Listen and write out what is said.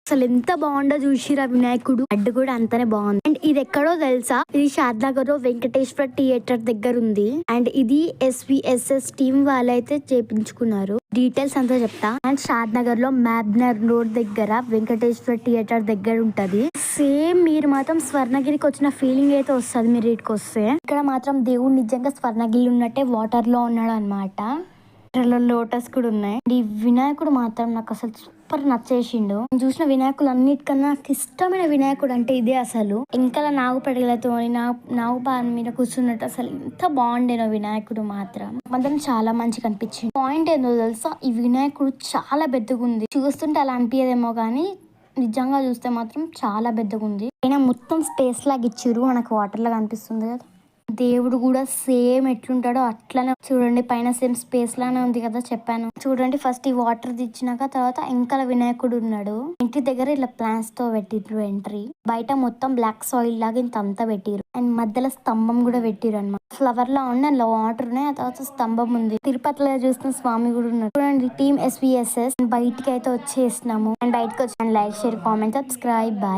అసలు ఎంత బాగుండో చూసిరా వినాయకుడు. అడ్డు కూడా అంతనే బాగుంది. అండ్ ఇది ఎక్కడో తెలుసా, ఇది షాద్నగర్ లో వెంకటేశ్వర థియేటర్ దగ్గర ఉంది. అండ్ ఇది SVSS టీమ్ వాళ్ళైతే చేపించుకున్నారు. డీటెయిల్స్ అంతా చెప్తా. అండ్ షాద్నగర్ లో మ్యాబ్నర్ రోడ్ దగ్గర వెంకటేశ్వర థియేటర్ దగ్గర ఉంటది. సేమ్ మీరు మాత్రం స్వర్ణగిరికి వచ్చిన ఫీలింగ్ అయితే వస్తుంది మీరు ఇటుకి వస్తే. ఇక్కడ మాత్రం దేవుడు నిజంగా స్వర్ణగిరి ఉన్నట్టే వాటర్ లో ఉన్నాడు అనమాట. లోటస్ కూడా ఉన్నాయి. ఈ వినాయకుడు మాత్రం నాకు అసలు సూపర్ నచ్చేసిండు. నేను చూసిన వినాయకులు అన్నిటికన్నా నాకు ఇష్టమైన వినాయకుడు అంటే ఇదే. అసలు ఇంకా నాగు పడగలతో నాగు పాన్ మీద కూర్చున్నట్టు అసలు ఎంత బాగుండేనో వినాయకుడు మాత్రం చాలా మంచిగా అనిపించింది. పాయింట్ ఏందో తెలుసా, ఈ వినాయకుడు చాలా పెద్దగా ఉంది. చూస్తుంటే అలా అనిపించదేమో కానీ నిజంగా చూస్తే మాత్రం చాలా పెద్దగా ఉంది. అయినా మొత్తం స్పేస్ లాగా ఇచ్చిర్రు, మనకు వాటర్ లాగా అనిపిస్తుంది కదా. దేవుడు కూడా సేమ్ ఎట్లుంటాడో అట్లనే చూడండి. పైన సేమ్ స్పేస్ లానే ఉంది కదా చెప్పాను. చూడండి ఫస్ట్ ఈ వాటర్ తెచ్చినాక తర్వాత ఇంకా వినాయకుడు ఉన్నాడు. ఇంటి దగ్గర ఇలా ప్లాంట్స్ తో పెట్టిర్రు ఎంట్రీ. బయట మొత్తం బ్లాక్ సాయిల్ లాగా ఇంత అంతా పెట్టిరు. అండ్ మధ్యలో స్తంభం కూడా పెట్టిరు అనమాట. ఫ్లవర్ లా ఉండి అందులో వాటర్ ఉన్నాయి. ఆ తర్వాత స్తంభం ఉంది. తిరుపతిలో చూస్తున్న స్వామి కూడా ఉన్నాడు. చూడండి టీమ్ SVSS బయటికి అయితే వచ్చేసినాము. అండ్ బయటకు వచ్చి like share comment subscribe bye.